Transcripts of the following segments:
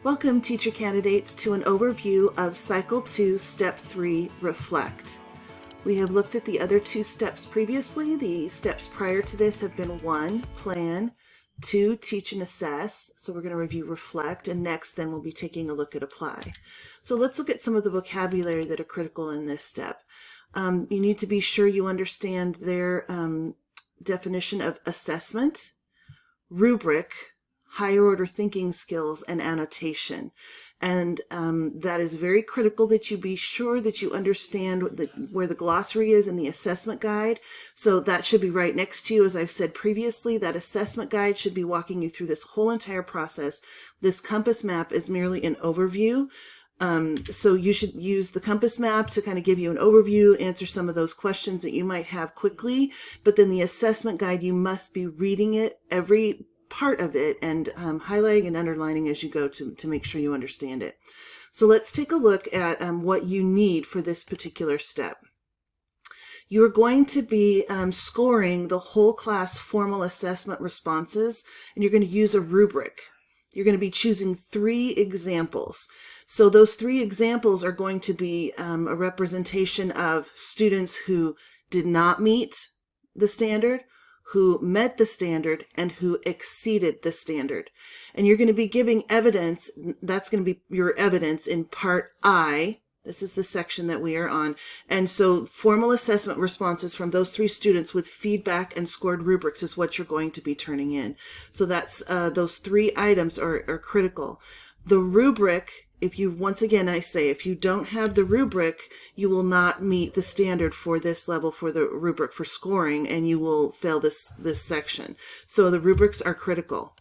Welcome, teacher candidates, to an overview of Cycle 2, Step 3, Reflect. We have looked at the other two steps previously. The steps prior to this have been 1, Plan, 2, Teach and Assess. So we're going to review Reflect, and next then we'll be taking a look at Apply. So let's look at some of the vocabulary that are critical in this step. You need to be sure you understand their definition of assessment, rubric, higher order thinking skills, and annotation. And that is very critical that you be sure that you understand where the glossary is in the assessment guide. So that should be right next to you. As I've said previously, that assessment guide should be walking you through this whole entire process. This compass map is merely an overview. So you should use the compass map to kind of give you an overview, answer some of those questions that you might have quickly. But then the assessment guide, you must be reading it, every part of it, and highlighting and underlining as you go to make sure you understand it. So let's take a look at what you need for this particular step. You're going to be scoring the whole class formal assessment responses, and you're going to use a rubric. You're going to be choosing 3 examples. So those 3 examples are going to be a representation of students who did not meet the standard, who met the standard, and who exceeded the standard. And you're going to be giving evidence. That's going to be your evidence in Part I. This is the section that we are on. And so formal assessment responses from those 3 students with feedback and scored rubrics is what you're going to be turning in. So that's those 3 items are critical. The rubric, once again, I say, if you don't have the rubric, you will not meet the standard for this level for the rubric for scoring, and you will fail this section. So the rubrics are critical.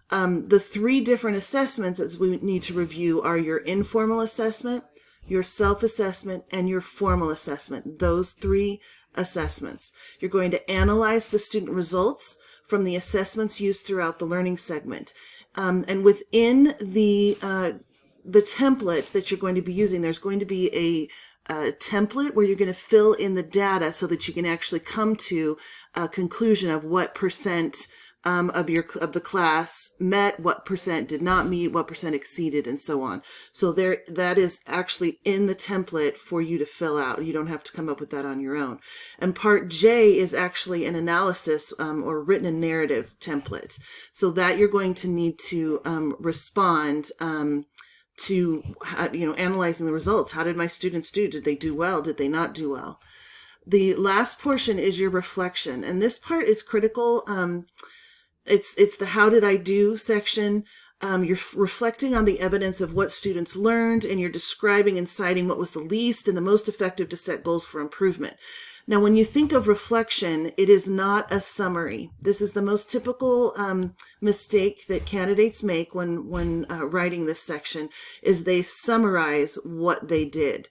The 3 different assessments as we need to review are your informal assessment, your self-assessment, and your formal assessment. Those 3 assessments. You're going to analyze the student results from the assessments used throughout the learning segment. And within the template that you're going to be using, there's going to be a template where you're going to fill in the data so that you can actually come to a conclusion of what percent of the class met, what percent did not meet, what percent exceeded, and so on. So that is actually in the template for you to fill out. You don't have to come up with that on your own. And Part J is actually an analysis or written narrative template. So that you're going to need to respond to analyzing the results. How did my students do? Did they do well? Did they not do well? The last portion is your reflection, and this part is critical. It's the how did I do section. You're reflecting on the evidence of what students learned, and you're describing and citing what was the least and the most effective to set goals for improvement. Now, when you think of reflection, it is not a summary. This is the most typical mistake that candidates make when writing this section, is they summarize what they did.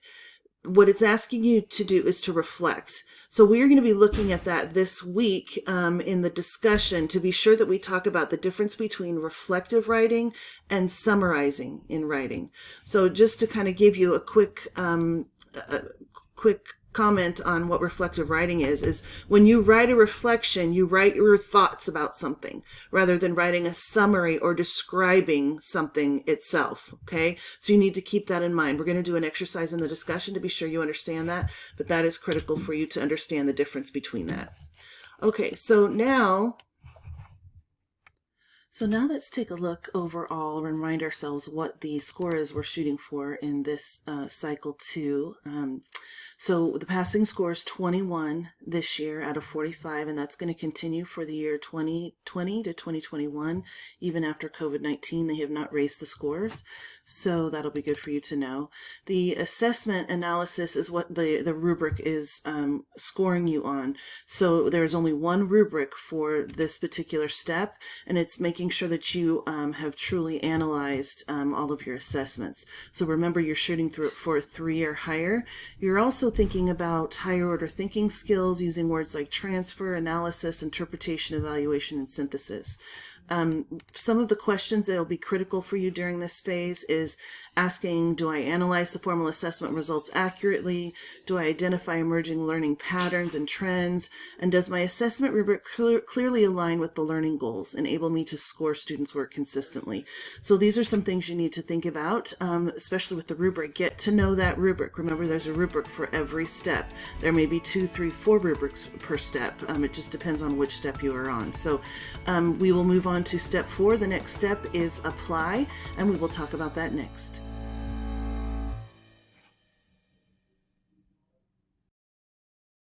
What it's asking you to do is to reflect. So we're going to be looking at that this week in the discussion, to be sure that we talk about the difference between reflective writing and summarizing in writing. So just to kind of give you a quick comment on what reflective writing is when you write a reflection, you write your thoughts about something rather than writing a summary or describing something itself. Okay, so you need to keep that in mind. We're going to do an exercise in the discussion to be sure you understand that, but that is critical for you to understand the difference between that. Okay, so now let's take a look overall and remind ourselves what the score is we're shooting for in this cycle 2. So the passing score is 21 this year out of 45, and that's going to continue for the year 2020 to 2021. Even after COVID-19, they have not raised the scores. So that'll be good for you to know. The assessment analysis is what the rubric is scoring you on. So there's only one rubric for this particular step, and it's making sure that you have truly analyzed all of your assessments. So remember, you're shooting through it for a 3 or higher. You're also thinking about higher order thinking skills using words like transfer, analysis, interpretation, evaluation, and synthesis. Some of the questions that will be critical for you during this phase is asking, do I analyze the formal assessment results accurately? Do I identify emerging learning patterns and trends? And does my assessment rubric clearly align with the learning goals, enable me to score students' work consistently? So these are some things you need to think about, especially with the rubric. Get to know that rubric. Remember, there's a rubric for every step. There may be 2, 3, 4 rubrics per step. It just depends on which step you are on. So we will move on to step 4. The next step is apply, and we will talk about that next.